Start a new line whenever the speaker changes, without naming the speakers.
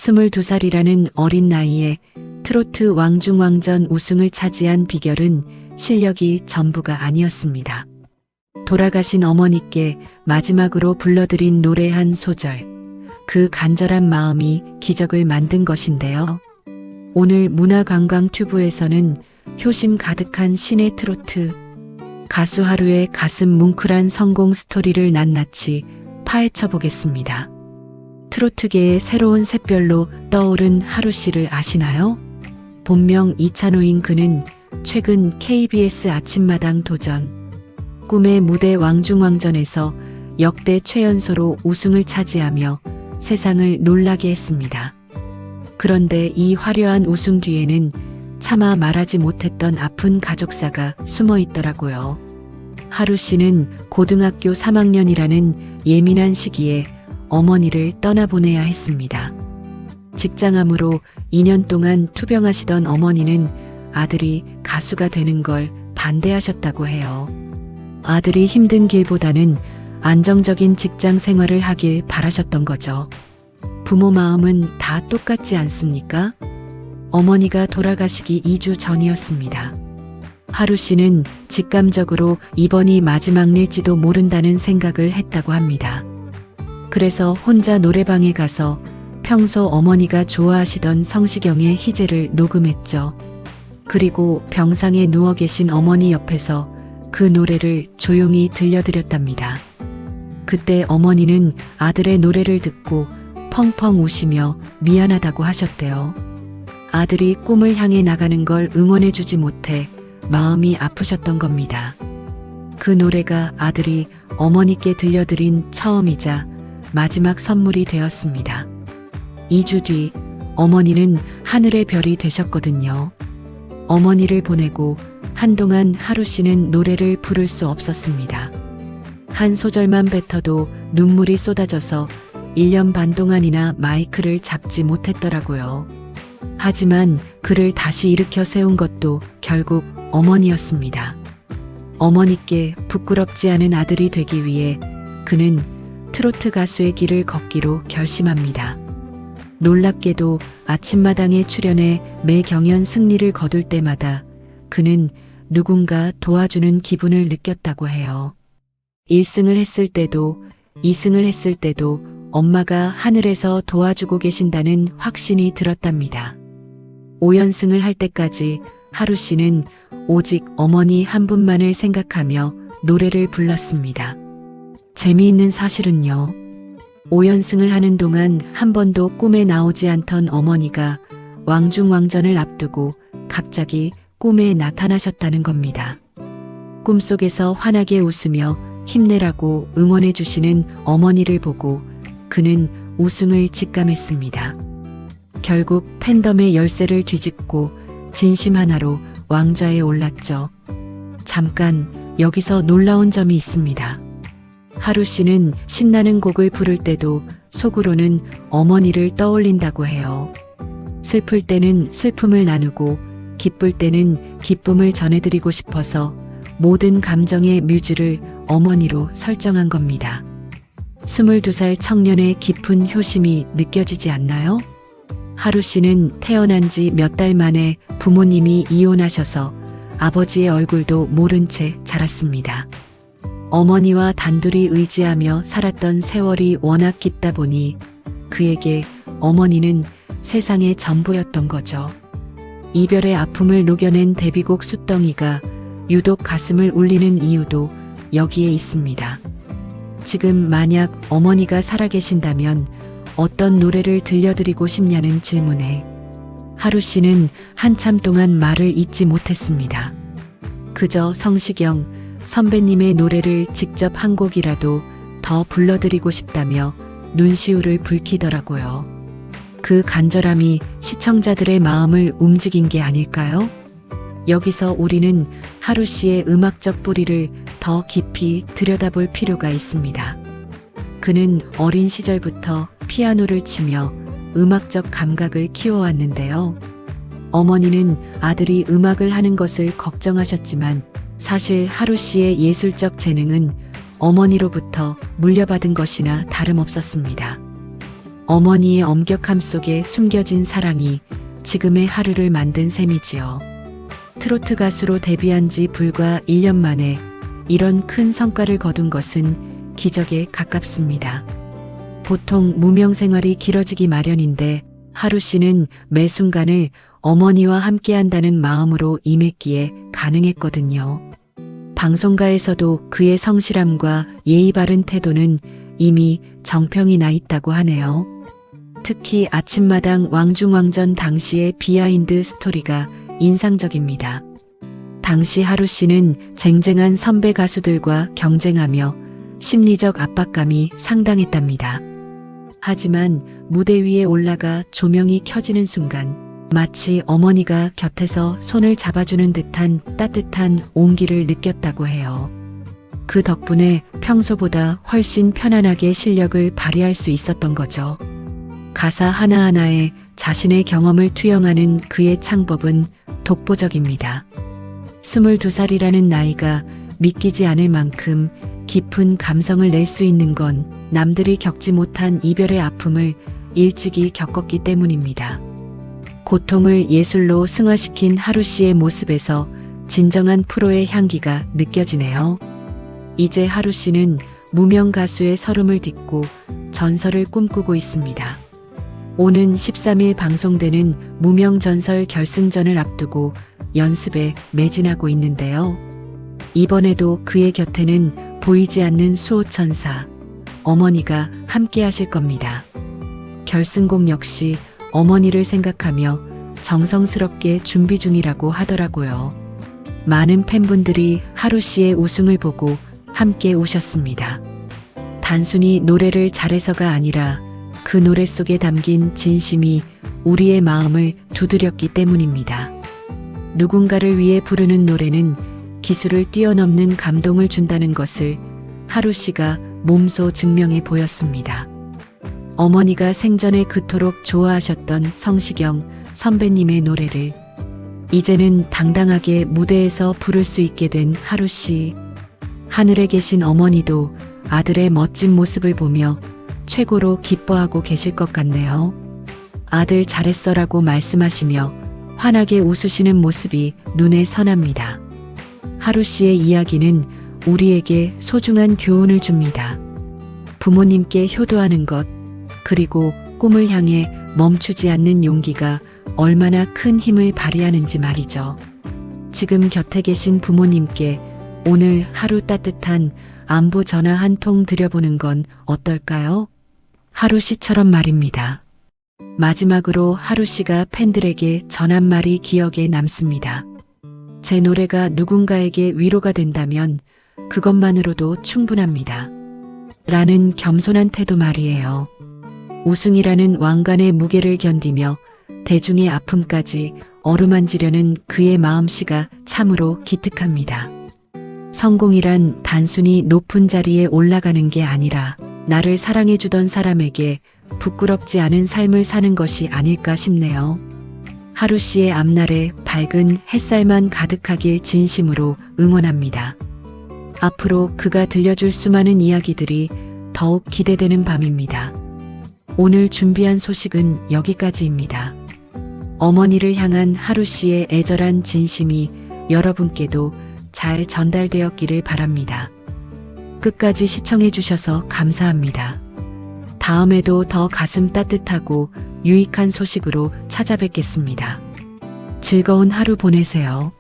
22살이라는 어린 나이에 트로트 왕중왕전 우승을 차지한 비결은 실력이 전부가 아니었습니다. 돌아가신 어머니께 마지막으로 불러드린 노래 한 소절, 그 간절한 마음이 기적을 만든 것인데요. 오늘 문화관광튜브에서는 효심 가득한 신의 트로트, 가수 하루의 가슴 뭉클한 성공 스토리를 낱낱이 파헤쳐 보겠습니다. 트로트계의 새로운 샛별로 떠오른 하루 씨를 아시나요? 본명 이찬호인 그는 최근 KBS 아침마당 도전, 꿈의 무대 왕중왕전에서 역대 최연소로 우승을 차지하며 세상을 놀라게 했습니다. 그런데 이 화려한 우승 뒤에는 차마 말하지 못했던 아픈 가족사가 숨어 있더라고요. 하루 씨는 고등학교 3학년이라는 예민한 시기에 어머니를 떠나보내야 했습니다. 직장암으로 2년 동안 투병하시던 어머니는 아들이 가수가 되는 걸 반대하셨다고 해요. 아들이 힘든 길보다는 안정적인 직장 생활을 하길 바라셨던 거죠. 부모 마음은 다 똑같지 않습니까? 어머니가 돌아가시기 2주 전이었습니다. 하루 씨는 직감적으로 이번이 마지막 일지도 모른다는 생각을 했다고 합니다. 그래서 혼자 노래방에 가서 평소 어머니가 좋아하시던 성시경의 희재를 녹음했죠. 그리고 병상에 누워 계신 어머니 옆에서 그 노래를 조용히 들려드렸답니다. 그때 어머니는 아들의 노래를 듣고 펑펑 우시며 미안하다고 하셨대요. 아들이 꿈을 향해 나가는 걸 응원해주지 못해 마음이 아프셨던 겁니다. 그 노래가 아들이 어머니께 들려드린 처음이자 마지막 선물이 되었습니다. 2주 뒤 어머니는 하늘의 별이 되셨거든요. 어머니를 보내고 한동안 하루 씨는 노래를 부를 수 없었습니다. 한 소절만 뱉어도 눈물이 쏟아져서 1년 반 동안이나 마이크를 잡지 못했더라고요. 하지만 그를 다시 일으켜 세운 것도 결국 어머니였습니다. 어머니께 부끄럽지 않은 아들이 되기 위해 그는 트로트 가수의 길을 걷기로 결심합니다. 놀랍게도 아침마당에 출연해 매 경연 승리를 거둘 때마다 그는 누군가 도와주는 기분을 느꼈다고 해요. 1승을 했을 때도 2승을 했을 때도 엄마가 하늘에서 도와주고 계신다는 확신이 들었답니다. 5연승을 할 때까지 하루 씨는 오직 어머니 한 분만을 생각하며 노래를 불렀습니다. 재미있는 사실은요. 5연승을 하는 동안 한 번도 꿈에 나오지 않던 어머니가 왕중왕전을 앞두고 갑자기 꿈에 나타나셨다는 겁니다. 꿈속에서 환하게 웃으며 힘내라고 응원해 주시는 어머니를 보고 그는 우승을 직감했습니다. 결국 팬덤의 열쇠를 뒤집고 진심 하나로 왕좌에 올랐죠. 잠깐 여기서 놀라운 점이 있습니다. 하루 씨는 신나는 곡을 부를 때도 속으로는 어머니를 떠올린다고 해요. 슬플 때는 슬픔을 나누고 기쁠 때는 기쁨을 전해드리고 싶어서 모든 감정의 뮤즈를 어머니로 설정한 겁니다. 22살 청년의 깊은 효심이 느껴지지 않나요? 하루 씨는 태어난 지 몇 달 만에 부모님이 이혼하셔서 아버지의 얼굴도 모른 채 자랐습니다. 어머니와 단둘이 의지하며 살았던 세월이 워낙 깊다 보니 그에게 어머니는 세상의 전부였던 거죠. 이별의 아픔을 녹여낸 데뷔곡 숫덩이가 유독 가슴을 울리는 이유도 여기에 있습니다. 지금 만약 어머니가 살아계신다면 어떤 노래를 들려드리고 싶냐는 질문에 하루 씨는 한참 동안 말을 잇지 못했습니다. 그저 성시경 선배님의 노래를 직접 한 곡이라도 더 불러드리고 싶다며 눈시울을 붉히더라고요. 그 간절함이 시청자들의 마음을 움직인 게 아닐까요? 여기서 우리는 하루 씨의 음악적 뿌리를 더 깊이 들여다볼 필요가 있습니다. 그는 어린 시절부터 피아노를 치며 음악적 감각을 키워왔는데요. 어머니는 아들이 음악을 하는 것을 걱정하셨지만 사실 하루 씨의 예술적 재능은 어머니로부터 물려받은 것이나 다름없었습니다. 어머니의 엄격함 속에 숨겨진 사랑이 지금의 하루를 만든 셈이지요. 트로트 가수로 데뷔한 지 불과 1년 만에 이런 큰 성과를 거둔 것은 기적에 가깝습니다. 보통 무명 생활이 길어지기 마련인데 하루 씨는 매 순간을 어머니와 함께한다는 마음으로 임했기에 가능했거든요. 방송가에서도 그의 성실함과 예의 바른 태도는 이미 정평이 나 있다고 하네요. 특히 아침마당 왕중왕전 당시의 비하인드 스토리가 인상적입니다. 당시 하루 씨는 쟁쟁한 선배 가수들과 경쟁하며 심리적 압박감이 상당했답니다. 하지만 무대 위에 올라가 조명이 켜지는 순간 마치 어머니가 곁에서 손을 잡아주는 듯한 따뜻한 온기를 느꼈다고 해요. 그 덕분에 평소보다 훨씬 편안하게 실력을 발휘할 수 있었던 거죠. 가사 하나하나에 자신의 경험을 투영하는 그의 창법은 독보적입니다. 22살이라는 나이가 믿기지 않을 만큼 깊은 감성을 낼 수 있는 건 남들이 겪지 못한 이별의 아픔을 일찍이 겪었기 때문입니다. 고통을 예술로 승화시킨 하루 씨의 모습에서 진정한 프로의 향기가 느껴지네요. 이제 하루 씨는 무명 가수의 서름을 딛고 전설을 꿈꾸고 있습니다. 오는 13일 방송되는 무명전설 결승전을 앞두고 연습에 매진하고 있는데요. 이번에도 그의 곁에는 보이지 않는 수호천사, 어머니가 함께 하실 겁니다. 결승곡 역시 어머니를 생각하며 정성스럽게 준비 중이라고 하더라고요. 많은 팬분들이 하루 씨의 우승을 보고 함께 오셨습니다. 단순히 노래를 잘해서가 아니라 그 노래 속에 담긴 진심이 우리의 마음을 두드렸기 때문입니다. 누군가를 위해 부르는 노래는 기술을 뛰어넘는 감동을 준다는 것을 하루 씨가 몸소 증명해 보였습니다. 어머니가 생전에 그토록 좋아하셨던 성시경 선배님의 노래를 이제는 당당하게 무대에서 부를 수 있게 된 하루 씨. 하늘에 계신 어머니도 아들의 멋진 모습을 보며 최고로 기뻐하고 계실 것 같네요. 아들 잘했어라고 말씀하시며 환하게 웃으시는 모습이 눈에 선합니다. 하루 씨의 이야기는 우리에게 소중한 교훈을 줍니다. 부모님께 효도하는 것, 그리고 꿈을 향해 멈추지 않는 용기가 얼마나 큰 힘을 발휘하는지 말이죠. 지금 곁에 계신 부모님께 오늘 하루 따뜻한 안부 전화 한 통 드려보는 건 어떨까요? 하루 씨처럼 말입니다. 마지막으로 하루 씨가 팬들에게 전한 말이 기억에 남습니다. 제 노래가 누군가에게 위로가 된다면 그것만으로도 충분합니다. 라는 겸손한 태도 말이에요. 우승이라는 왕관의 무게를 견디며 대중의 아픔까지 어루만지려는 그의 마음씨가 참으로 기특합니다. 성공이란 단순히 높은 자리에 올라가는 게 아니라 나를 사랑해주던 사람에게 부끄럽지 않은 삶을 사는 것이 아닐까 싶네요. 하루 씨의 앞날에 밝은 햇살만 가득하길 진심으로 응원합니다. 앞으로 그가 들려줄 수많은 이야기들이 더욱 기대되는 밤입니다. 오늘 준비한 소식은 여기까지입니다. 어머니를 향한 하루 씨의 애절한 진심이 여러분께도 잘 전달되었기를 바랍니다. 끝까지 시청해 주셔서 감사합니다. 다음에도 더 가슴 따뜻하고 유익한 소식으로 찾아뵙겠습니다. 즐거운 하루 보내세요.